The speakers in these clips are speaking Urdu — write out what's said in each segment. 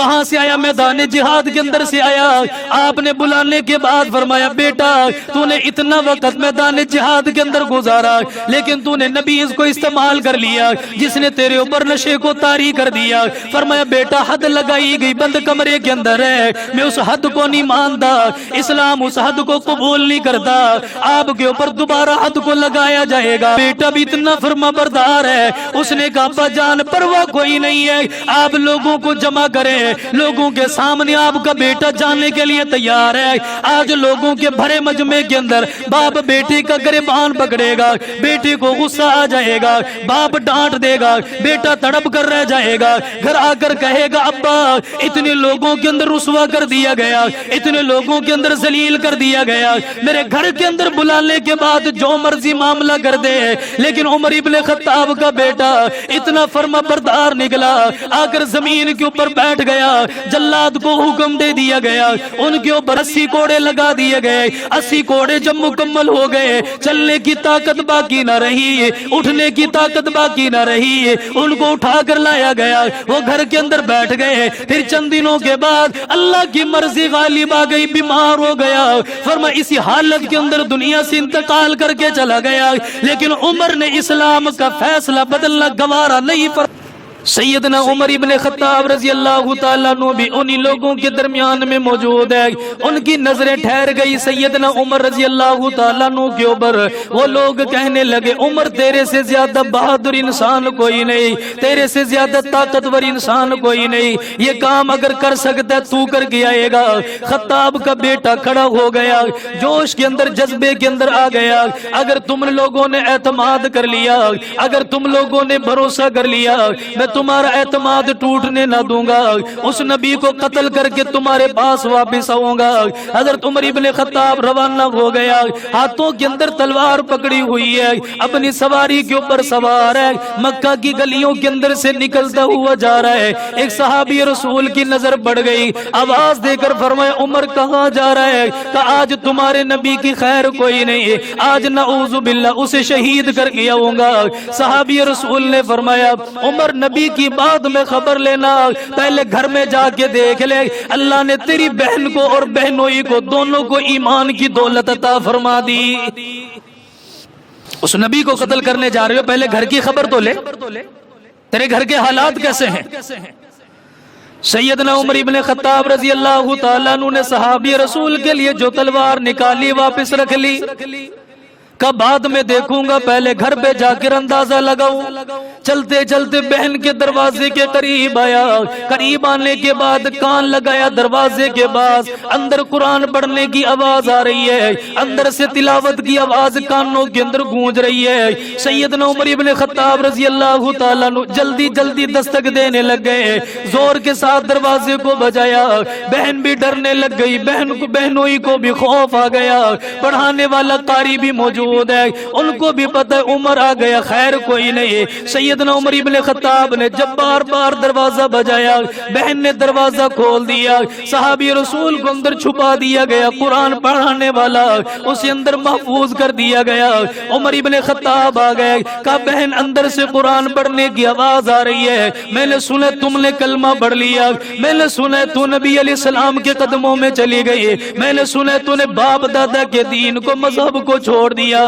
کہاں سے آیا؟ میدان جہاد کے اندر سے آیا۔ آپ نے بلانے کے بعد فرمایا بیٹا تو نے اتنا وقت میدان جہاد کے اندر گزارا لیکن تو نے نبیذ کو استعمال کر لیا جس نے تیرے اوپر نشے کو طاری کر دیا۔ فرمایا بیٹا حد لگائی گئی بند کمرے کے اندر ہے، میں اس حد کو نہیں مانتا، اسلام اس حد کو قبول نہیں کرتا، آپ کے اوپر دوبارہ حد کو لگایا جائے گا۔ بیٹا بھی اتنا فرما بردار ہے، اس نے کہا ابا جان پرواہ کوئی نہیں ہے، آپ لوگوں کو جمع کریں، لوگوں کے سامنے آپ کا بیٹا جانے کے لیے تیار ہے۔ آج لوگوں کے بھرے مجمع کے اندر باپ بیٹے کا گریبان پکڑے گا، بیٹے کو غصہ آ جائے گا، باپ ڈانٹ دے گا، بیٹا تڑپ کر رہ جائے گا، گھر آ کر کہے گا ابا اتنے لوگوں کے اندر رسوا کر دیا گیا، اتنے لوگوں کے اندر ذلیل کر دیا گیا، میرے گھر کے اندر بلانے کے بعد جو مرضی معاملہ کر دے۔ لیکن عمر ابن خطاب کا بیٹا اتنا فرما بردار نکلا، آ کر زمین کے اوپر بیٹھ گیا، جلاد کو حکم دے دیا گیا، ان کے اوپر 80 کوڑے لگا دیے گئے۔ 80 کوڑے جب مکمل ہو گئے، چلنے کی طاقت باقی نہ رہی، اٹھنے کی طاقت باقی نہ رہی، ان کو اٹھا کر لایا گیا، وہ گھر کے اندر بیٹھ گئے۔ پھر چند دنوں کے بعد اللہ کی مرضی غالب آ گئی، بیمار ہو گیا، فرمایا اسی حالت کے اندر دنیا سے انتقال کر کے چلا گیا۔ لیکن عمر نے اسلام کا فیصلہ بدلنا گوارا نہیں فرمایا۔ سیدنا عمر ابن خطاب رضی اللہ تعالیٰ عنہ بھی انہی لوگوں کے درمیان میں موجود ہے، ان کی نظریں ٹھہر گئی سیدنا عمر رضی اللہ تعالیٰ عنہ کے اوپر۔ وہ لوگ کہنے لگے عمر تیرے سے زیادہ بہادر انسان کوئی نہیں، تیرے سے زیادہ طاقتور انسان کوئی نہیں، یہ کام اگر کر سکتا ہے تو کر کے آئے گا۔ خطاب کا بیٹا کھڑا ہو گیا، جوش کے اندر جذبے کے اندر آ گیا، اگر تم لوگوں نے اعتماد کر لیا، اگر تم لوگوں نے بھروسہ کر لیا، میں تمہارا اعتماد ٹوٹنے نہ دوں گا، اس نبی کو قتل کر کے تمہارے پاس واپس آؤں گا۔ حضرت عمر ابن خطاب روانہ ہو گیا، ہاتھوں کے اندر تلوار پکڑی ہوئی ہے، اپنی سواری کے اوپر سوار ہے، مکہ کی گلیوں کے اندر سے نکلتا ہوا جا رہا ہے۔ ایک صحابی رسول کی نظر پڑ گئی، آواز دے کر فرمایا عمر کہاں جا رہا ہے؟ کہ آج تمہارے نبی کی خیر کوئی نہیں، آج نعوذ باللہ اسے شہید کر کے آؤں گا۔ صحابی رسول نے فرمایا عمر نبی کی بات میں خبر لینا، پہلے گھر میں جا کے دیکھ لے، اللہ نے تیری بہن کو اور بہنوئی کو دونوں کو ایمان کی دولت عطا فرما دی۔ اس نبی کو قتل کرنے جا رہے ہو، پہلے گھر کی خبر تو لے، تیرے گھر کے حالات کیسے ہیں؟ سیدنا عمر ابن خطاب رضی اللہ تعالیٰ عنہ نے صحابی رسول کے لیے جو تلوار نکالی واپس رکھ لی، کب بعد میں دیکھوں گا، پہلے گھر پہ جا کر اندازہ لگاؤں۔ چلتے چلتے بہن کے دروازے کے قریب آیا، قریب آنے کے بعد کان لگایا دروازے کے پاس، اندر قرآن پڑھنے کی آواز آ رہی ہے، اندر سے تلاوت کی آواز کانوں کے اندر گونج رہی ہے۔ سیدنا عمر ابن خطاب رضی اللہ تعالیٰ عنہ جلدی جلدی دستک دینے لگ گئے، زور کے ساتھ دروازے کو بجایا، بہن بھی ڈرنے لگ گئی، بہنوئی کو بھی خوف آ گیا، پڑھانے والا قاری بھی موجود ہے، ان کو بھی پتہ ہے عمر آ گیا، خیر کوئی نہیں۔ سیدنا عمر ابن خطاب نے جب بار بار دروازہ بجایا، بہن نے دروازہ کھول دیا، صحابی رسول کو اندر چھپا دیا گیا، قرآن پڑھانے والا اسے اندر محفوظ کر دیا گیا۔ عمر ابن خطاب آ گئے، کہا بہن اندر سے قرآن پڑھنے کی آواز آ رہی ہے، میں نے سنا تم نے کلمہ پڑھ لیا، میں نے سنا تو نبی علیہ السلام کے قدموں میں چلی گئی، میں نے سنا تو نے باپ دادا کے دین کو مذہب کو چھوڑ دیا۔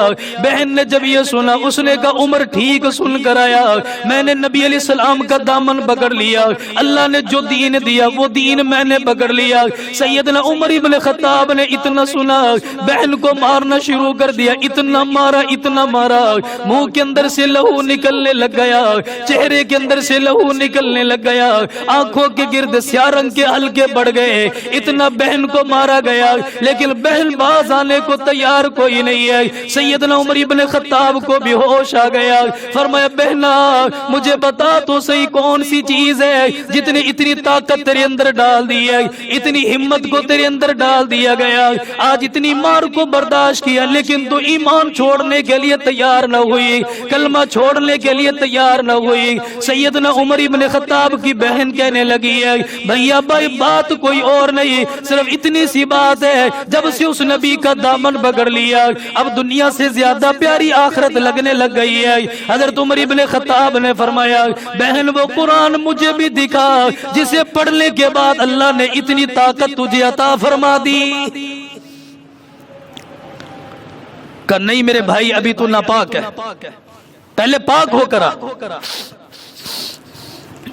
بہن نے جب یہ سنا اس نے کہا عمر ٹھیک سن کر آیا، میں نے نبی علیہ السلام کا دامن پکڑ لیا، اللہ نے جو دین دیا وہ دین میں نے پکڑ لیا۔ سیدنا عمر ابن خطاب نے اتنا سنا، بہن کو مارنا شروع کر دیا، اتنا مارا اتنا مارا، منہ کے اندر سے لہو نکلنے لگ گیا، چہرے کے اندر سے لہو نکلنے لگ گیا، آنکھوں کے گرد سیاہ رنگ کے حلقے بڑھ گئے، اتنا بہن کو مارا گیا، لیکن بہن باز آنے کو تیار کوئی نہیں ہے۔ سیدنا عمر ابن خطاب کو بھی ہوش آ گیا، فرمایا بہنا مجھے بتا تو صحیح کون سی چیز ہے جتنے اتنی طاقت تیرے اندر ڈال دی ہے، اتنی ہمت کو تیرے اندر ڈال دیا گیا، آج اتنی مار کو برداشت کیا لیکن تو ایمان چھوڑنے کے لیے تیار نہ ہوئی، کلمہ چھوڑنے کے لیے تیار نہ ہوئی۔ سیدنا عمر ابن خطاب کی بہن کہنے لگی ہے بھیا بھائی بات کوئی اور نہیں، صرف اتنی سی بات ہے، جب سے اس نبی کا دامن پکڑ لیا اب دنیا سے زیادہ پیاری آخرت لگنے لگ گئی ہے۔ حضرت عمر ابن خطاب خطاب نے فرمایا بہن وہ قرآن مجھے بھی دکھا جسے پڑھنے کے بعد اللہ نے اتنی طاقت تجھے عطا فرما دی. کہ نہیں میرے بھائی ابھی تو ناپاک ہے، پہلے پاک ہو کر آ.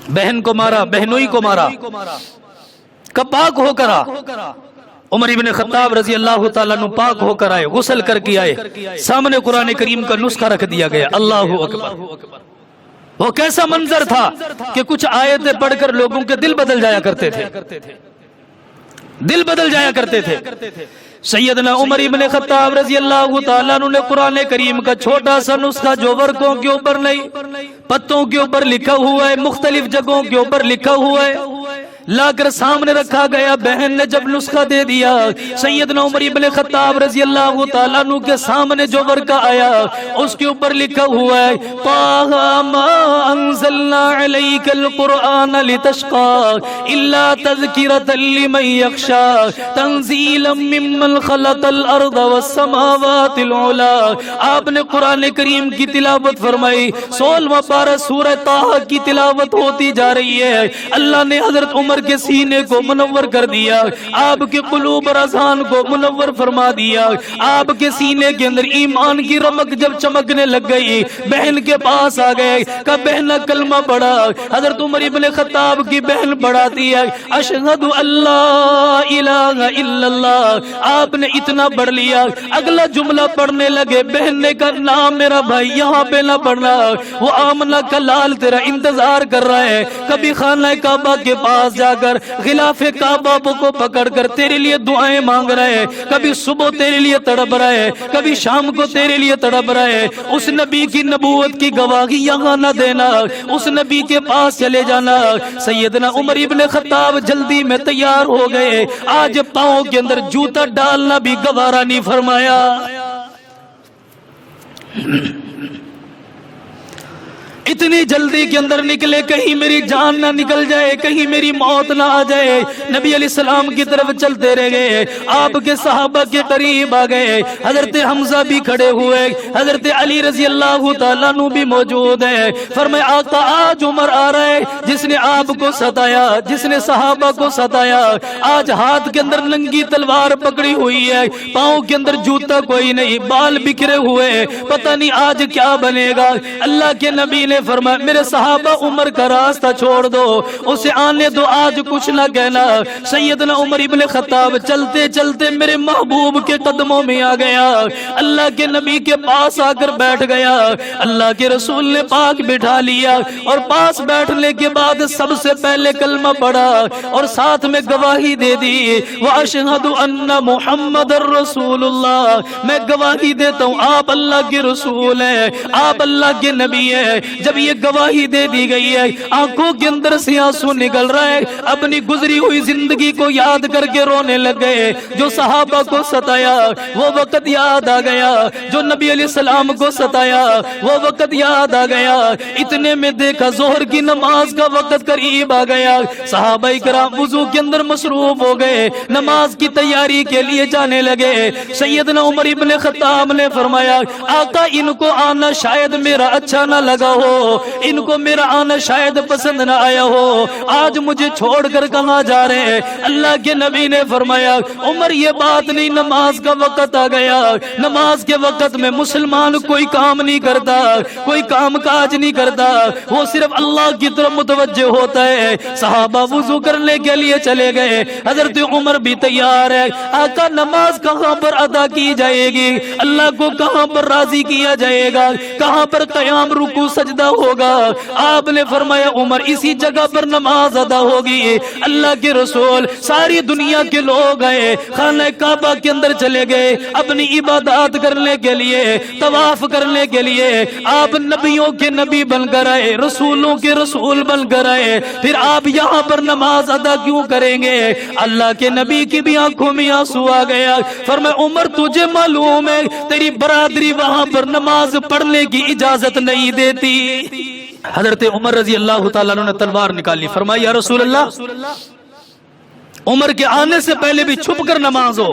بہن کو مارا، بہنوئی کو مارا، کب پاک ہو کر آ. عمر ابن خطاب رضی اللہ تعالیٰ عنہ پاک ہو کر آئے، غسل کر کے آئے، سامنے قرآن کریم کا نسخہ رکھ دیا گیا. اللہ اکبر. وہ کیسا منظر تھا کہ کچھ آیتیں پڑھ کر لوگوں کے دل بدل جایا کرتے تھے، دل بدل جایا کرتے تھے. سیدنا عمر ابن خطاب رضی اللہ تعالیٰ عنہ نے قرآن کریم کا چھوٹا سا نسخہ جو ورقوں کے اوپر نہیں پتوں کے اوپر لکھا ہوا ہے، مختلف جگہوں کے اوپر لکھا ہوا ہے، لا کر سامنے رکھا گیا. بہن نے جب نسخہ دے دیا، سیدنا عمر ابن خطاب رضی اللہ تعالیٰ عنہ کے سامنے جو ورقہ آیا اس کے اوپر لکھا ہوا ہے طٰہَ مَا أَنزَلْنَا عَلَيْكَ الْقُرْآنَ لِتَشْقَىٰ إِلَّا تَذْكِرَةً لِمَن يَخْشَىٰ تَنزِيلًا مِّمَّنْ خَلَقَ الْأَرْضَ وَالسَّمَاوَاتِ الْعُلَىٰ. آپ نے قرآن کریم کی تلاوت فرمائی. 16واں پارہ سورہ طٰہَ کی تلاوت ہوتی جا رہی ہے. اللہ نے حضرت عمر کے سینے کو منور کر دیا، آپ کے قلوب اور اذہان کو منور فرما دیا. آپ کے سینے کے اندر ایمان کی رمق جب چمکنے لگ گئی، بہن کے پاس آ گئے، کہا بہن کلمہ پڑھا. حضرت عمر ابن خطاب کی بہن پڑھاتی ہے اشہد اللہ الہ الا اللہ. آپ نے اتنا پڑھ لیا، اگلا جملہ پڑھنے لگے. بہن نے کہا نام میرا بھائی یہاں پہ نہ پڑھنا، وہ آمنہ کا لال تیرا انتظار کر رہا ہے. کبھی خانہ کعبہ کے پاس جا کر غلاف کعبہ کو پکڑ کر تیرے لیے دعائیں مانگ رہے ہیں، کبھی صبح تیرے لیے تڑپ رہے ہیں، کبھی شام کو تیرے لیے تڑپ رہے ہیں. اس نبی کی نبوت کی گواہی یہاں نہ دینا، اس نبی کے پاس چلے جانا. سیدنا عمر ابن خطاب جلدی میں تیار ہو گئے. آج پاؤں کے اندر جوتا ڈالنا بھی گوارا نہیں فرمایا. اتنی جلدی کے اندر نکلے کہیں میری جان نہ نکل جائے، کہیں میری موت نہ آ جائے. نبی علیہ السلام کی طرف چلتے رہ گئے. آپ کے صحابہ کے قریب آ گئے. حضرت حمزہ بھی کھڑے ہوئے، حضرت علی رضی اللہ تعالیٰ عنہ بھی موجود ہے. فرمایا آقا آج عمر آ رہا ہے جس نے آپ کو ستایا، جس نے صحابہ کو ستایا. آج ہاتھ کے اندر ننگی تلوار پکڑی ہوئی ہے، پاؤں کے اندر جوتا کوئی نہیں، بال بکھرے ہوئے، پتہ نہیں آج کیا بنے گا. اللہ کے نبی نے فرمایا میرے صحابہ عمر کا راستہ چھوڑ دو، اسے آنے دو، آج کچھ نہ کہنا. سیدنا عمر ابن خطاب چلتے چلتے میرے محبوب کے قدموں میں آ گیا، اللہ کے نبی کے پاس آ کر بیٹھ گیا. اللہ کے رسول نے پاک بٹھا لیا اور پاس بیٹھنے کے بعد سب سے پہلے کلمہ پڑھا اور ساتھ میں گواہی دے دی وَأَشْهَدُ أَنَّ مُحَمَّدَ الرَّسُولُ اللَّهِ. میں گواہی دیتا ہوں آپ اللہ کے رسول ہیں، آپ اللہ کے نبی ہیں. جب یہ گواہی دے دی گئی ہے آنکھوں کے اندر سے آنسو نکل رہا ہے. اپنی گزری ہوئی زندگی کو یاد کر کے رونے لگ گئے. جو صحابہ کو ستایا وہ وقت یاد آ گیا، جو نبی علیہ السلام کو ستایا وہ وقت یاد آ گیا. اتنے میں دیکھا ظہر کی نماز کا وقت قریب آ گیا. صحابہ کرام وضو کے اندر مصروف ہو گئے، نماز کی تیاری کے لیے جانے لگے. سیدنا عمر ابن خطاب نے فرمایا آقا ان کو آنا شاید میرا اچھا نہ لگا ہو، ان کو میرا آنا شاید پسند نہ آیا ہو، آج مجھے چھوڑ کر کہاں جا رہے ہیں. اللہ کے نبی نے فرمایا عمر یہ بات نہیں، نماز کا وقت آ گیا. نماز کے وقت میں مسلمان کوئی کام نہیں کرتا، کوئی کام کاج نہیں کرتا، وہ صرف اللہ کی طرف متوجہ ہوتا ہے. صحابہ وضو کرنے کے لیے چلے گئے. حضرت عمر بھی تیار ہے. آقا نماز کہاں پر ادا کی جائے گی، اللہ کو کہاں پر راضی کیا جائے گا، کہاں پر قیام رکوع سجدہ ہوگا. آپ نے فرمایا عمر اسی جگہ پر نماز ادا ہوگی. اللہ کے رسول ساری دنیا کے لوگ آئے، خانہ کعبہ کے اندر چلے گئے اپنی عبادات کرنے کے لیے، طواف کرنے کے لیے. آپ نبیوں کے نبی بن کر آئے، رسولوں کے رسول بن کر آئے، پھر آپ یہاں پر نماز ادا کیوں کریں گے؟ اللہ کے نبی کی بھی آنکھوں میں آنسو آ گیا. فرمایا عمر تجھے معلوم ہے تیری برادری وہاں پر نماز پڑھنے کی اجازت نہیں دیتی. حضرت عمر رضی اللہ تعالیٰ عنہ نے تلوار نکالی. فرمایا یا رسول اللہ عمر کے آنے سے پہلے بھی چھپ کر نماز ہو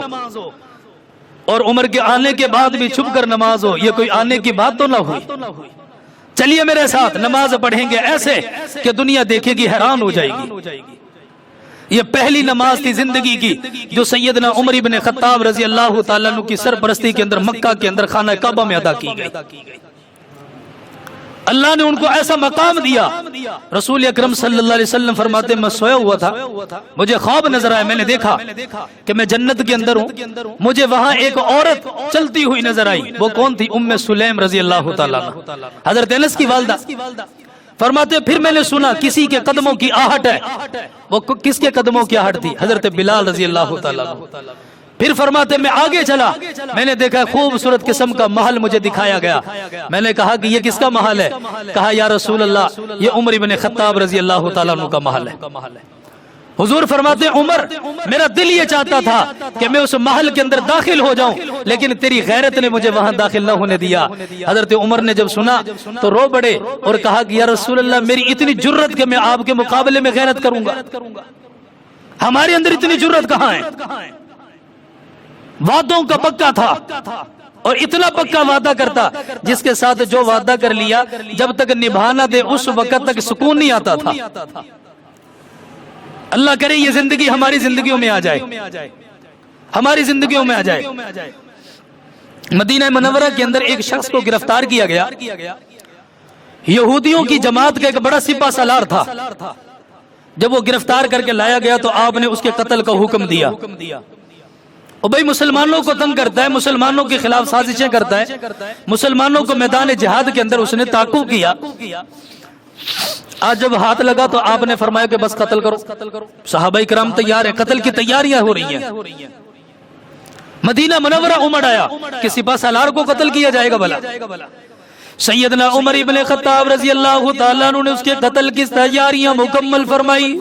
اور عمر کے آنے کے بعد بھی چھپ کر نماز ہو، یہ کوئی آنے کی بات تو نہ ہوئی. چلیے میرے ساتھ نماز پڑھیں گے ایسے کہ دنیا دیکھے گی حیران ہو جائے گی۔ یہ پہلی نماز تھی زندگی کی جو سیدنا عمر ابن خطاب رضی اللہ تعالیٰ عنہ کی سرپرستی کے اندر مکہ کے اندر خانہ کعبہ میں ادا کی گئی۔ اللہ نے ان کو ایسا مقام دیا۔ رسول اکرم صلی اللہ علیہ وسلم فرماتے میں سویا ہوا تھا، مجھے خواب نظر آیا، میں نے دیکھا کہ میں جنت کے اندر ہوں، مجھے وہاں ایک عورت چلتی ہوئی نظر آئی۔ وہ کون تھی؟ ام سلیم رضی اللہ تعالیٰ عنہ، حضرت انس کی والدہ۔ فرماتے پھر میں نے سنا کسی کے قدموں کی آہٹ ہے۔ وہ کس کے قدموں کی آہٹ تھی؟ حضرت بلال رضی اللہ تعالیٰ عنہ۔ پھر فرماتے میں آگے چلا، میں نے دیکھا خوبصورت قسم کا محل مجھے دکھایا گیا۔ میں نے کہا کہ یہ کس کا محل ہے؟ کہا یا رسول اللہ یہ عمر ابن خطاب رضی اللہ تعالیٰ عنہ کا محل ہے۔ حضور فرماتے عمر میرا دل یہ چاہتا تھا کہ میں اس محل کے اندر داخل ہو جاؤں، لیکن تیری غیرت نے مجھے وہاں داخل نہ ہونے دیا۔ حضرت عمر نے جب سنا تو رو پڑے اور کہا کہ یا رسول اللہ میری اتنی جرت کہ میں آپ کے مقابلے میں غیرت کروں گا، ہمارے اندر اتنی جرت کہاں ہے؟ وعدوں کا پکا تھا، اور اتنا پکا وعدہ کرتا جس کے ساتھ جو وعدہ کر لیا جب تک نبھانا دے اس وقت تک سکون نہیں آتا تھا۔ اللہ کرے یہ زندگی ہماری زندگیوں میں آ جائے، ہماری زندگیوں میں آ جائے۔ مدینہ منورہ کے اندر ایک شخص کو گرفتار کیا گیا، یہودیوں کی جماعت کا ایک بڑا سپہ سالار تھا۔ جب وہ گرفتار کر کے لایا گیا تو آپ نے اس کے قتل کا حکم دیا۔ اور بھائی مسلمانوں کو تنگ کرتا ہے، مسلمانوں کے خلاف سازشیں کرتا ہے، مسلمانوں کو میدان جہاد کے اندر اس نے تعقیب کیا۔ آج جب ہاتھ لگا تو آپ نے فرمایا کہ بس قتل کرو۔ صحابہ کرام تیار ہیں، قتل کی تیاریاں ہو رہی ہیں۔ مدینہ منورہ امڑ آیا کہ سپہ سالار کو قتل کیا جائے گا بھلا۔ سیدنا عمر ابن خطاب رضی اللہ تعالیٰ عنہ نے اس کے قتل کی تیاریاں مکمل فرمائی۔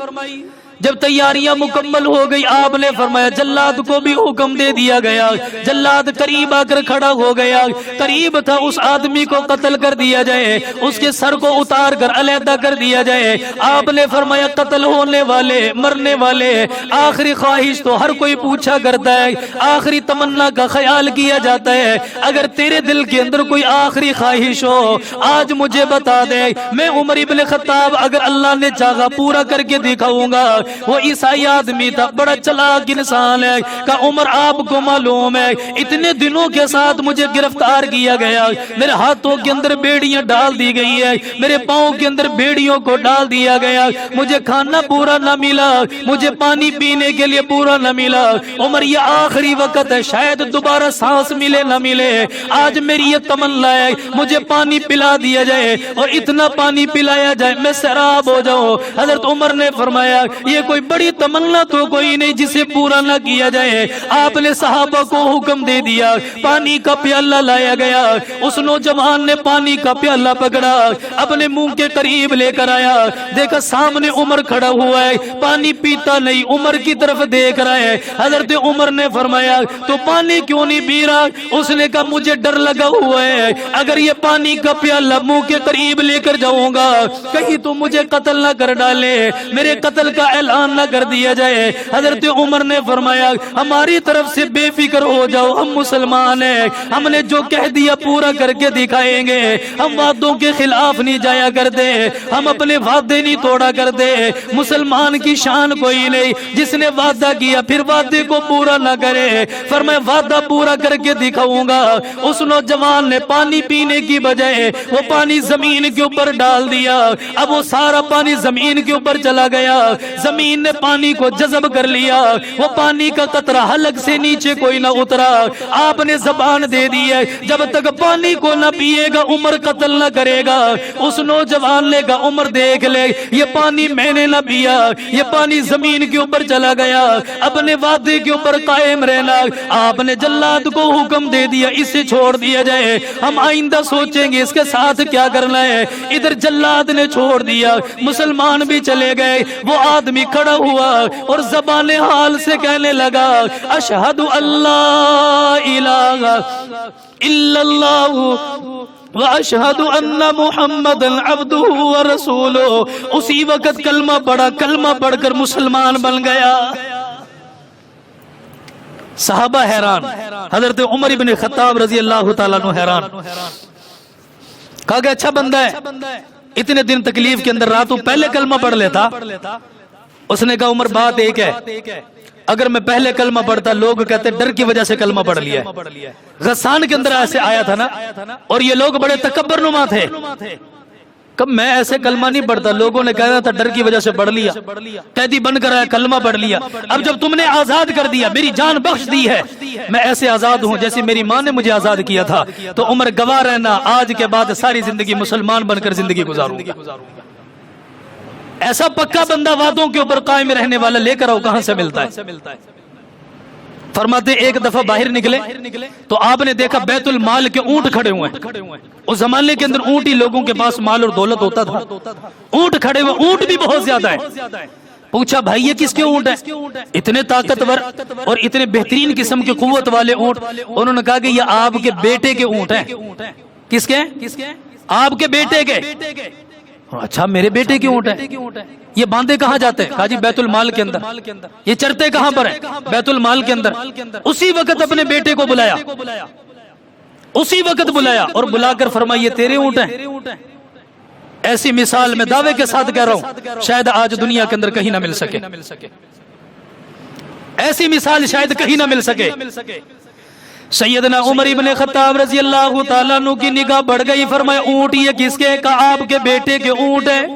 جب تیاریاں مکمل ہو گئی آپ نے فرمایا جلاد کو بھی حکم دے دیا گیا۔ جلاد قریب آ کر کھڑا ہو گیا، قریب تھا اس آدمی کو قتل کر دیا جائے، اس کے سر کو اتار کر علیحدہ کر دیا جائے۔ آپ نے فرمایا قتل ہونے والے، مرنے والے، آخری خواہش تو ہر کوئی پوچھا کرتا ہے، آخری تمنا کا خیال کیا جاتا ہے۔ اگر تیرے دل کے اندر کوئی آخری خواہش ہو آج مجھے بتا دے، میں عمر ابن خطاب اگر اللہ نے چاہا پورا کر کے دکھاؤں گا۔ وہ عیسائی آدمی تھا، بڑا چلاک انسان ہے، کہ عمر آپ کو معلوم ہے اتنے دنوں کے ساتھ مجھے گرفتار کیا گیا، میرے ہاتھوں کے اندر بیڑیاں ڈال دی گئی ہے، میرے پاؤں کے اندر بیڑیوں کو ڈال دیا گیا، مجھے کھانا پورا نہ ملا، مجھے پانی پینے کے لیے پورا نہ ملا۔ عمر یہ آخری وقت ہے، شاید دوبارہ سانس ملے نہ ملے، آج میری یہ تمنا ہے مجھے پانی پلا دیا جائے، اور اتنا پانی پلایا جائے میں سیراب ہو جاؤں۔ حضرت عمر نے فرمایا یہ کوئی بڑی تمنا تو کوئی نہیں جسے پورا نہ کیا جائے۔ آپ نے صحابہ کو حکم دے دیا، پانی کا پیالہ لایا گیا، اس نوجوان نے پانی کا پیالہ پکڑا، اپنے منہ کے قریب لے کر آیا، دیکھا سامنے عمر کھڑا ہوا ہے، پانی پیتا نہیں، عمر کی طرف دیکھ رہا ہے۔ حضرت عمر نے فرمایا تو پانی کیوں نہیں پی رہا؟ اس نے کہا مجھے ڈر لگا ہوا ہے، اگر یہ پانی کا پیالہ منہ کے قریب لے کر جاؤں گا کہیں تو مجھے قتل نہ کر ڈالے، میرے قتل کا اعلان نہ کر دیا جائے۔ حضرت عمر نے فرمایا ہماری طرف سے بے فکر ہو جاؤ، ہم مسلمان ہیں، ہم نے جو کہہ دیا پورا کر کے دکھائیں گے، ہم وعدوں کے خلاف نہیں جایا کرتے، ہم اپنے وعدے نہیں توڑا کرتے۔ مسلمان کی شان کوئی نہیں جس نے وعدہ کیا پھر وعدے کو پورا نہ کرے۔ فرمایا وعدہ پورا کر کے دکھاؤں گا۔ اس نوجوان نے پانی پینے کی بجائے وہ پانی زمین کے اوپر ڈال دیا، اب وہ سارا پانی زمین کے اوپر چلا گیا، زمین نے پانی کو جذب کر لیا، وہ پانی کا قطرہ حلق سے نیچے کوئی نہ اترا۔ آپ نے زبان دے دی ہے جب تک پانی کو نہ پیے گا عمر قتل نہ کرے گا۔ اس نوجوان نے کہا عمر دیکھ لے یہ پانی میں نے نہ پیا، یہ پانی زمین کے اوپر چلا گیا، اپنے وعدے کے اوپر قائم رہنا۔ آپ نے جلاد کو حکم دے دیا اسے چھوڑ دیا جائے، ہم آئندہ سوچیں گے اس کے ساتھ کیا کرنا ہے۔ ادھر جلاد نے چھوڑ دیا، مسلمان بھی چلے گئے، وہ آدمی کھڑا ہوا اور زبان حال سے کہنے لگا اشہد اللہ الہ الا اللہ وَأَشْهَدُ أَنَّ مُحَمَّدًا عَبْدُهُ وَرَسُولُهُ۔ اسی وقت کلمہ پڑھا، کلمہ پڑھ کر مسلمان بن گیا۔ صحابہ حیران، حضرت عمر ابن خطاب رضی اللہ تعالیٰ عنہ حیران۔ کہا کہ اچھا بندہ ہے، اتنے دن تکلیف کے اندر رہا، تو پہلے کلمہ پڑھ لیتا۔ اس نے کہا عمر بات ایک ہے، اگر میں پہلے کلمہ پڑھتا لوگ کہتے ڈر کی وجہ سے کلمہ پڑھ لیا ہے۔ غسان کے اندر ایسے آیا تھا نا، اور یہ لوگ بڑے تکبر نما تھے، کب میں ایسے کلمہ نہیں پڑھتا، لوگوں نے کہا تھا ڈر کی وجہ سے پڑھ لیا، قیدی بن کر آیا کلمہ پڑھ لیا، اب جب تم نے آزاد کر دیا، میری جان بخش دی ہے، میں ایسے آزاد ہوں جیسے میری ماں نے مجھے آزاد کیا تھا، تو عمر گواہ رہنا آج کے بعد ساری زندگی مسلمان بن کر زندگی گزاروں گا۔ ایسا پکا بندہ وعدوں کے اوپر قائم رہنے والا لے کر آؤ، کہاں سے ملتا ہے؟ فرماتے ایک دفعہ باہر نکلے تو آپ نے دیکھا بیت المال کے اونٹ کھڑے ہوئے ہیں۔ اس زمانے کے اندر اونٹ ہی لوگوں کے پاس مال اور دولت ہوتا تھا، اونٹ کھڑے ہوئے، اونٹ بھی بہت زیادہ ہے۔ پوچھا بھائی یہ کس کے اونٹ ہیں؟ اتنے طاقتور اور اتنے بہترین قسم کے قوت والے اونٹ۔ انہوں نے کہا کہ یہ آپ کے بیٹے کے اونٹ ہیں۔ کس کے؟ آپ کے بیٹے کے۔ اچھا میرے بیٹے کے اونٹ ہیں، یہ باندھے کہاں جاتے ہیں؟ کہا جی بیت المال کے اندر۔ یہ چرتے کہاں پر ہیں؟ بیت المال کے اندر۔ اسی وقت اپنے بیٹے کو بلایا، اسی وقت بلایا اور بلا کر فرمایا یہ تیرے اونٹ ہیں۔ ایسی مثال میں دعوے کے ساتھ کہہ رہا ہوں شاید آج دنیا کے اندر کہیں نہ مل سکے، ایسی مثال شاید کہیں نہ مل سکے۔ سیدنا عمر ابن خطاب رضی اللہ تعالیٰ عنہ کی نگاہ بڑھ گئی، فرمایا اونٹ یہ کس کے؟ کہا آپ کے بیٹے کے اونٹ ہیں۔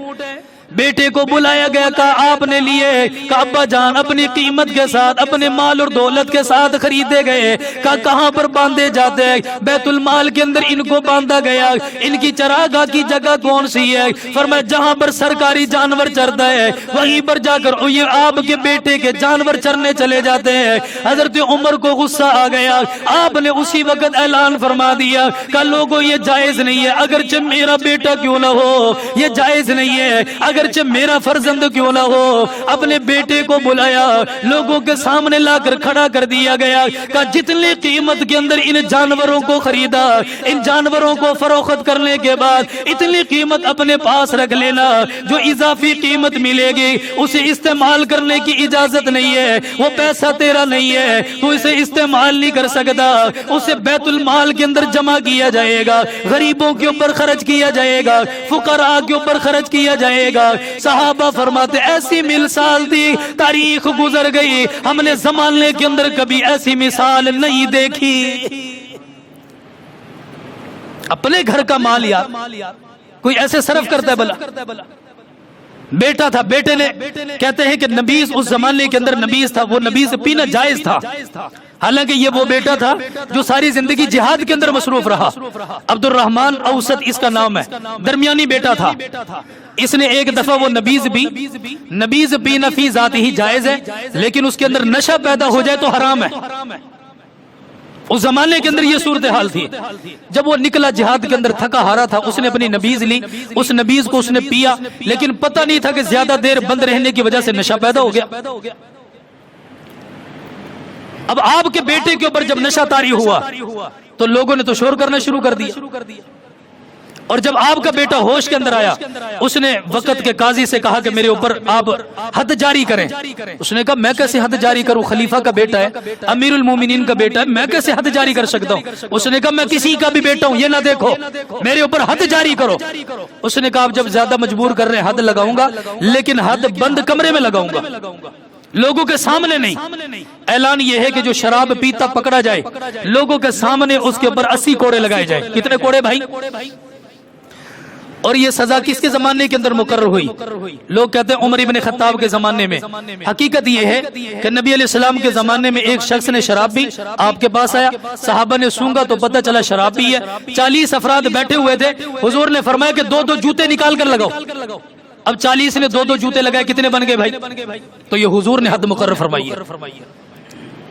بیٹے کو بلایا گیا، کہا آپ نے لیے؟ کہا ابا جان اپنی قیمت کے ساتھ، اپنے مال اور دولت کے ساتھ خریدے گئے۔ کہا کہاں پر باندھے جاتے ہیں؟ بیت المال کے اندر ان کو باندھا گیا۔ ان کی چراگاہ کی جگہ کون سی ہے؟ فرمایا جہاں پر سرکاری جانور چرتا ہے وہیں پر جا کر یہ آپ کے بیٹے کے جانور چرنے چلے جاتے ہیں۔ حضرت عمر کو غصہ آ گیا، آپ نے اسی وقت اعلان فرما دیا کہ لوگوں یہ جائز نہیں ہے، اگرچہ میرا بیٹا کیوں نہ ہو، یہ جائز نہیں ہے، اگرچہ میرا فرزند کیوں نہ ہو۔ اپنے بیٹے کو بلایا، لوگوں کے سامنے لا کر کھڑا کر دیا گیا کہ جتنی قیمت کے اندر ان جانوروں کو خریدا، ان جانوروں کو فروخت کرنے کے بعد اتنی قیمت اپنے پاس رکھ لینا، جو اضافی قیمت ملے گی اسے استعمال کرنے کی اجازت نہیں ہے، وہ پیسہ تیرا نہیں ہے، تو اسے استعمال نہیں کر سکتا، اسے بیت المال کے اندر جمع کیا جائے گا، غریبوں کے اوپر خرچ کیا جائے گا، فقراء کے اوپر خرچ کیا جائے گا۔ صحابہ فرماتے ایسی مثال تھی، تاریخ گزر گئی، ہم نے زمانے کے اندر کبھی ایسی مثال نہیں دیکھی۔ اپنے گھر کا مال یار کوئی ایسے صرف کرتا ہے بلا؟ بیٹا تھا، بیٹے نے کہتے ہیں کہ نبیذ اس زمانے کے اندر نبیذ تھا، وہ نبیذ پینا جائز تھا، حالانکہ یہ وہ بیٹا تھا جو ساری زندگی جہاد کے اندر مصروف رہا۔ عبد الرحمن اوسط اس کا نام ہے، درمیانی بیٹا تھا۔ اس نے ایک دفعہ وہ نبیذ پینا فی ذات ہی جائز ہے، لیکن اس کے اندر نشہ پیدا ہو جائے تو حرام ہے۔ اس زمانے کے اندر یہ صورتحال تھی۔ جب وہ نکلا جہاد کے اندر تھکا ہارا تھا، اس نے اپنی نبیذ لی، اس نبیذ کو اس نے پیا، لیکن پتہ نہیں تھا کہ زیادہ دیر بند رہنے کی وجہ سے نشہ پیدا ہو گیا۔ اب آپ کے بیٹے کے اوپر جب نشہ طاری ہوا تو لوگوں نے تو شور کرنا شروع کر دیا، اور جب آپ کا بیٹا ہوش کے اندر آیا اس نے وقت کے قاضی سے کہا کہ میرے اوپر آپ حد جاری کریں۔ اس نے کہا میں کیسے حد جاری کروں، خلیفہ کا بیٹا ہے، امیر المومنین کا بیٹا ہے، میں کیسے حد جاری کر سکتا ہوں؟ اس نے کہا میں کسی کا بھی بیٹا ہوں، یہ نہ دیکھو، میرے اوپر حد جاری کرو۔ اس نے کہا جب زیادہ مجبور کر رہے ہیں حد لگاؤں گا، لیکن حد بند کمرے میں لگاؤں گا، لوگوں کے سامنے نہیں۔ اعلان یہ ہے کہ جو شراب پیتا پکڑا جائے لوگوں کے سامنے اس کے اوپر 80 کوڑے لگائے جائے۔ کتنے کوڑے بھائی؟ اور یہ سزا کس کے زمانے کے اندر مقرر ہوئی؟ لوگ کہتے ہیں عمر ابن خطاب کے زمانے میں۔ حقیقت یہ ہے کہ نبی علیہ السلام کے زمانے میں ایک شخص نے شراب پی، آپ کے پاس آیا، صحابہ نے سونگا تو پتہ چلا شراب پی ہے۔ 40 افراد بیٹھے ہوئے تھے، حضور نے فرمایا کہ 2 جوتے نکال کر لگاؤ۔ اب 40 نے 2 جوتے لگائے، کتنے بن گئے بھائی؟ تو یہ حضور نے حد مقرر فرمائی ہے،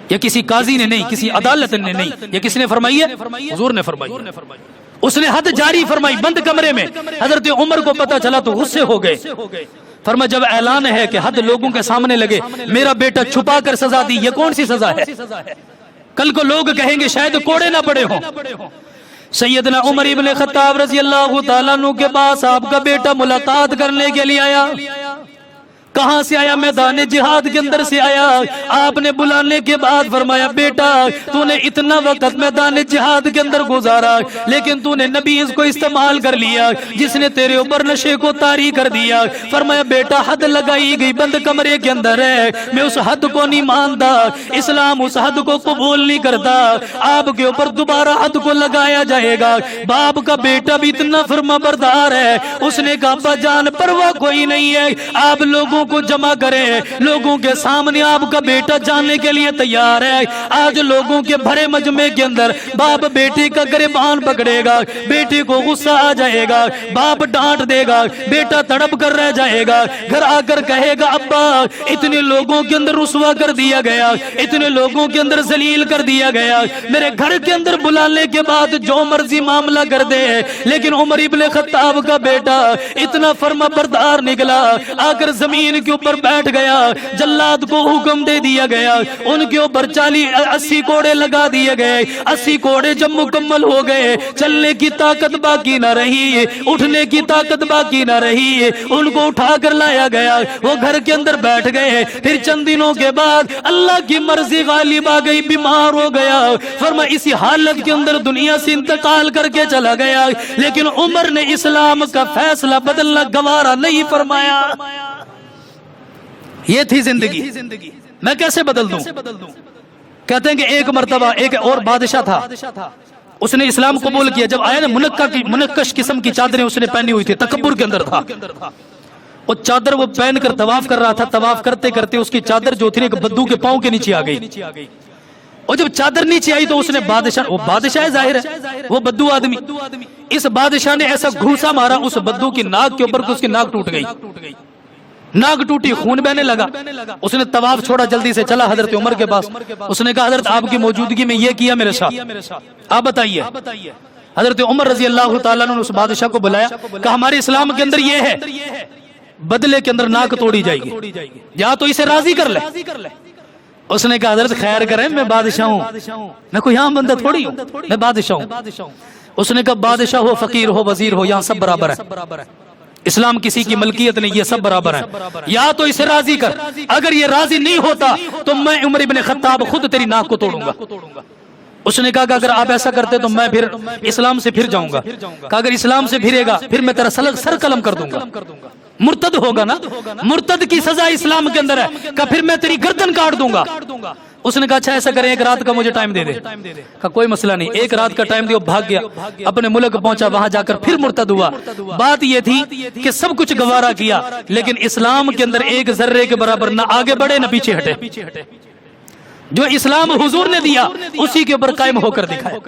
یہ کسی قاضی نے نہیں، کسی عدالت نے نہیں، یہ کس نے فرمائی ہے؟ حضور نے فرمائی ہے۔ اس نے حد جاری فرمائی بند کمرے میں۔ حضرت عمر کو پتا چلا تو غصے ہو گئے، فرمایا جب اعلان ہے کہ حد لوگوں کے سامنے لگے، میرا بیٹا چھپا کر سزا دی، یہ کون سی سزا ہے؟ کل کو لوگ کہیں گے شاید کوڑے نہ پڑے ہوں۔ سیدنا عمر ابن خطاب رضی اللہ تعالیٰ عنہ کے پاس آپ کا بیٹا ملاقات کرنے کے لیے آیا۔ کہاں سے آیا؟ میدان جہاد کے اندر سے آیا۔ آپ نے بلانے کے بعد فرمایا بیٹا تو نے اتنا وقت میدان جہاد کے اندر گزارا لیکن تو نے نبیز کو استعمال کر لیا جس نے تیرے اوپر نشے کو طاری کر دیا۔ فرمایا بیٹا حد لگائی گئی بند کمرے کے اندر ہے، میں اس حد کو نہیں مانتا، اسلام اس حد کو قبول نہیں کرتا، آپ کے اوپر دوبارہ حد کو لگایا جائے گا۔ باپ کا بیٹا بھی اتنا فرما بردار ہے، اس نے کہا ابا جان پرواہ کوئی نہیں ہے، آپ لوگوں کو جمع کریں، لوگوں کے سامنے آپ کا بیٹا جانے کے لیے تیار ہے۔ آج لوگوں کے بھرے مجمع کے اندر باپ بیٹے کا گریبان پکڑے گا، بیٹے کو غصہ آ جائے گا، باپ ڈانٹ دے گا، بیٹا تڑپ کر رہ جائے گا، گھر آ کر کہے گا ابا اتنے لوگوں کے اندر رسوا کر دیا گیا، اتنے لوگوں کے اندر ذلیل کر دیا گیا، میرے گھر کے اندر بلانے کے بعد جو مرضی معاملہ کر دے۔ لیکن عمر ابن خطاب کا بیٹا اتنا فرما بردار نکلا، آ کر زمین کے اوپر بیٹھ گیا، جلاد کو حکم دے دیا گیا، ان کے اوپر 80 کوڑے لگا دیے گئے۔ 80 کوڑے جب مکمل ہو گئے، چلنے کی طاقت باقی نہ رہی، اٹھنے کی طاقت باقی نہ رہی، ان کو اٹھا کر لایا گیا، وہ گھر کے اندر بیٹھ گئے۔ پھر چند دنوں کے بعد اللہ کی مرضی غالب آ گئی، بیمار ہو گیا، فرما اسی حالت کے اندر دنیا سے انتقال کر کے چلا گیا۔ لیکن عمر نے اسلام کا فیصلہ بدلنا گوارا نہیں فرمایا۔ یہ تھی زندگی، میں کیسے بدل دوں؟ کہتے ہیں کہ ایک مرتبہ ایک اور بادشاہ تھا، اس نے اسلام قبول کیا۔ جب آیا نا منقش قسم کی چادریں اس نے پہنی ہوئی تھی، تکبر کے اندر تھا، وہ چادر وہ پہن کر طواف کر رہا تھا، طواف کرتے کرتے اس کی چادر جو تھی بدو کے پاؤں کے نیچے آ گئی، اور جب چادر نیچے آئی تو اس نے وہ بادشاہ ظاہر ہے وہ بدو آدمی، اس بادشاہ نے ایسا گھوسا مارا اس بدو کی ناک کے اوپر کہ اس کی ناک ٹوٹ گئی، ناک ٹوٹی، خون بہنے لگا۔ اس نے طواف چھوڑا، جلدی سے چلا حضرت عمر کے پاس، اس نے کہا حضرت آپ کی موجودگی میں یہ کیا میرے ساتھ، آپ بتائیے۔ حضرت عمر رضی اللہ تعالیٰ نے اس بادشاہ کو بلایا، کہا ہمارے اسلام کے اندر یہ ہے بدلے کے اندر ناک توڑی جائے گی، یا تو اسے راضی کر لے۔ اس نے کہا حضرت خیر کریں، میں بادشاہ ہوں، میں کوئی عام بندہ تھوڑی ہوں، میں بادشاہ ہوں۔ اس نے کہا بادشاہ ہو، فقیر ہو، وزیر ہو، یہاں سب برابر ہے، اسلام کسی کی ملکیت نہیں، یہ سب برابر ہیں، یا تو اسے راضی کر، اگر یہ راضی نہیں ہوتا تو میں عمر ابن خطاب خود تیری ناک کو توڑوں گا۔ اس نے کہا کہ اگر آپ ایسا کرتے تو میں پھر اسلام سے پھر جاؤں گا، کہ اگر اسلام سے پھرے گا پھر میں تیرا سر قلم کر دوں گا، مرتد ہوگا نا، مرتد کی سزا اسلام کے اندر ہے، کہ پھر میں تیری گردن کاٹ دوں گا۔ اس نے کہا اچھا ایسا کریں ایک رات کا مجھے ٹائم دے دے، کہا کوئی مسئلہ نہیں، ایک رات کا ٹائم دیا، بھاگ گیا، اپنے ملک پہنچا، وہاں جا کر پھر مرتد ہوا۔ بات یہ تھی کہ سب کچھ گوارا کیا لیکن اسلام کے اندر ایک ذرے کے برابر نہ آگے بڑھے نہ پیچھے ہٹے، جو اسلام حضور نے دیا اسی کے اوپر قائم ہو کر دکھائے۔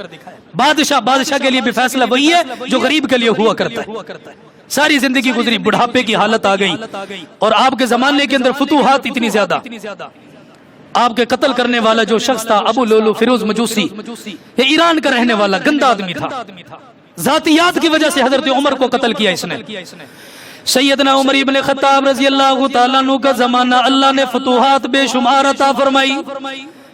بادشاہ کے لیے بھی فیصلہ وہی ہے جو غریب کے لیے ہوا کرتا ہے۔ ساری زندگی گزری، بڑھاپے کی حالت آ گئی، اور آپ کے زمانے کے اندر فتوحات اتنی زیادہ، آپ کے قتل کرنے والا جو شخص تھا ابو لولو فیروز مجوسی، یہ ایران کا رہنے والا گندا آدمی تھا، ذاتیات کی وجہ سے حضرت عمر کو قتل کیا اس نے۔ سیدنا عمر ابن خطاب رضی اللہ تعالیٰ عنہ کا زمانہ، اللہ نے فتوحات بے شمار عطا فرمائی۔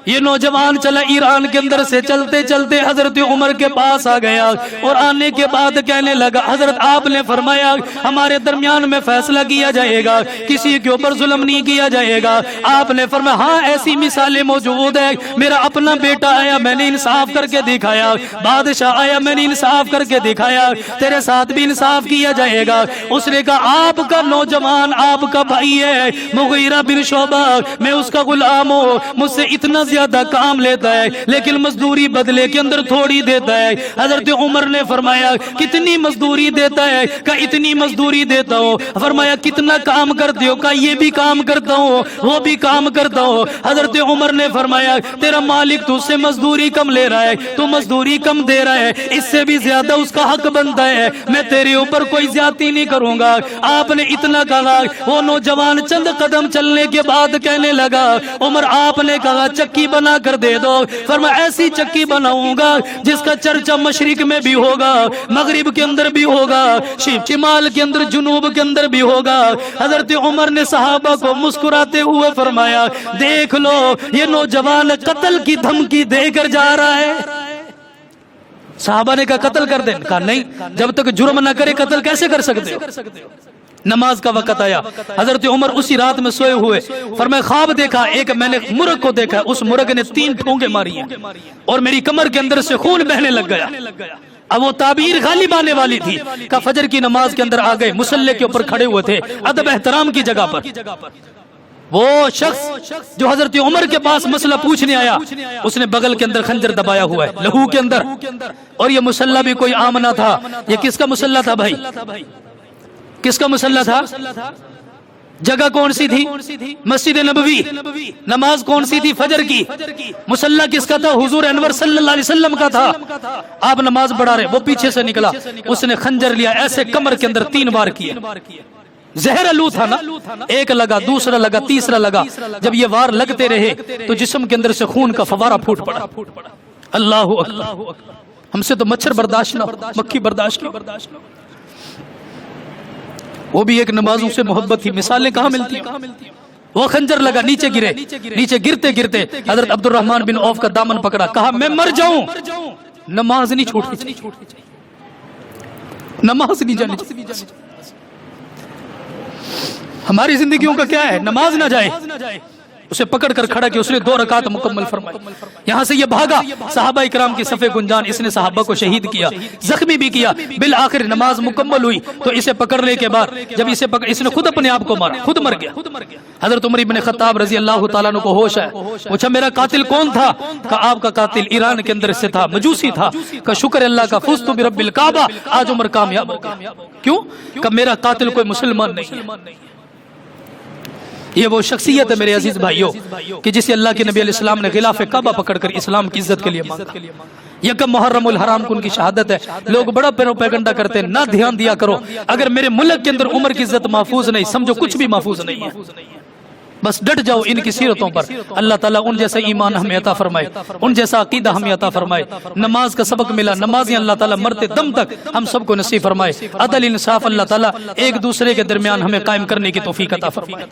یہ نوجوان چلا ایران کے اندر سے چلتے چلتے حضرت عمر کے پاس آ گیا، اور آنے کے بعد کہنے لگا حضرت آپ نے فرمایا ہمارے درمیان میں فیصلہ کیا جائے گا، کسی کے اوپر ظلم نہیں کیا جائے گا۔ آپ نے فرمایا ہاں ایسی مثالیں موجود ہیں، میرا اپنا بیٹا آیا میں نے انصاف کر کے دکھایا، بادشاہ آیا میں نے انصاف کر کے دکھایا، تیرے ساتھ بھی انصاف کیا جائے گا۔ اس نے کہا آپ کا نوجوان آپ کا بھائی ہے مغیرہ بن شعبہ، میں اس کا غلام ہوں، مجھ سے اتنا زیادہ کام لیتا ہے لیکن مزدوری بدلے کے اندر تھوڑی دیتا ہے۔ حضرت عمر نے فرمایا کتنی مزدوری دیتا ہے؟ کہ اتنی مزدوری دیتا ہوں۔ فرمایا کتنا کام کرتے ہو؟ کہ یہ بھی کام کرتا ہوں وہ بھی کام کرتا ہوں۔ حضرت عمر نے فرمایا تیرا مالک تجھ سے مزدوری کم لے رہا ہے، تو مزدوری کم دے رہا ہے، اس سے بھی زیادہ اس کا حق بنتا ہے، میں تیرے اوپر کوئی زیادتی نہیں کروں گا۔ آپ نے اتنا کہا، وہ نوجوان چند قدم چلنے کے بعد کہنے لگا عمر آپ نے کہا چکی بنا کر دے دو۔ فرمایا ایسی چکی بناؤں گا جس کا چرچا مشرق میں بھی ہوگا، مغرب کے اندر بھی ہوگا، شمال کے اندر، جنوب کے اندر بھی ہوگا۔ حضرت عمر نے صحابہ کو مسکراتے ہوئے فرمایا دیکھ لو یہ نوجوان قتل کی دھمکی دے کر جا رہا ہے۔ صحابہ نے کہا قتل کر دیں، کہا نہیں، جب تک جرم نہ کرے قتل کیسے کر سکتے ہو؟ نماز کا وقت آیا، حضرت عمر اسی رات میں سوئے ہوئے، فرمایا خواب دیکھا، ایک میں نے مرغ کو دیکھا، اس مرغ نے 3 ٹھونگے ماری ہیں اور میری کمر کے اندر سے خون بہنے لگ گیا۔ اب وہ تعبیر غالب آنے والی تھی کہ فجر کی نماز کے اندر آ گئے، مصلی کے اوپر کھڑے ہوئے تھے ادب احترام کی جگہ پر۔ وہ شخص جو حضرت عمر کے پاس مسئلہ پوچھنے آیا، اس نے بغل کے اندر خنجر دبایا ہوا ہے لہو کے اندر، اور یہ مصلی بھی کوئی عام نہ تھا۔ یہ کس کا مصلی تھا بھائی؟ کس کا مصلی تھا؟ جگہ کون سی تھی؟ مسجد نبوی۔ نماز کون سی تھی؟ فجر کی۔ مصلی کس کا تھا؟ حضور انور صلی اللہ علیہ وسلم کا تھا۔ آپ نماز پڑھا رہے، وہ پیچھے سے نکلا، اس نے خنجر لیا، ایسے کمر کے اندر 3 بار کیے۔ زہر الو تھا نا، ایک لگا، دوسرا لگا، تیسرا لگا، جب یہ وار لگتے رہے تو جسم کے اندر سے خون کا فوارہ پھوٹ پڑا۔ اللہ اکبر! ہم سے تو مچھر برداشت نہ ہو، مکھی برداشت نہ ہو۔ وہ بھی ایک نمازوں سے محبت تھی، مثالیں کہاں ملتی ہیں؟ وہ خنجر لگا، نیچے گرے، نیچے گرتے گرتے حضرت عبد الرحمن بن عوف کا دامن پکڑا، کہا میں مر جاؤں، نماز نہیں چھوٹنی چاہیے، نماز نہیں جانی چاہیے۔ ہماری زندگیوں کا کیا ہے؟ نماز نہ جائے۔ اسے پکڑ کر کھڑا کیا، اس نے 2 رکعت مکمل فرمائی، یہاں سے یہ بھاگا، صحابہ اکرام کی صف گنجان، اس نے صحابہ کو شہید کیا، زخمی بھی کیا، بالآخر نماز مکمل ہوئی تو اسے پکڑنے کے بعد جب اس نے خود اپنے آپ کو مارا، خود مر گیا۔ حضرت عمر بن خطاب رضی اللہ تعالیٰ عنہ کو ہوش ہے، پوچھا میرا قاتل کون تھا؟ کہا آپ کا قاتل ایران کے اندر سے تھا، مجوسی تھا۔ کہا شکر اللہ کا، فزت برب الکعبہ، آج عمر کامیاب ہو گیا۔ کیوں؟ کہ میرا قاتل کوئی مسلمان نہیں ہے۔ یہ وہ شخصیت ہے میرے عزیز بھائیوں کہ جسے اللہ کے نبی علیہ السلام نے غلاف کعبہ پکڑ کر اسلام کی عزت کے لیے مانگا۔ یکم محرم الحرام کو ان کی شہادت ہے۔ لوگ بڑا پیروپیگنڈا کرتے ہیں، نہ دھیان دیا کرو، اگر میرے ملک کے اندر عمر کی عزت محفوظ نہیں، سمجھو کچھ بھی محفوظ نہیں ہے۔ بس ڈٹ جاؤ ان کی سیرتوں پر، اللہ تعالیٰ ان جیسا ایمان ہمیں عطا فرمائے، ان جیسا عقیدہ ہمیں عطا فرمائے۔ نماز کا سبق ملا، نمازیں اللہ تعالیٰ مرتے دم تک ہم سب کو نصیب فرمائے۔ عدل انصاف اللہ تعالیٰ ایک دوسرے کے درمیان ہمیں قائم کرنے کی توفیق عطا فرمائے۔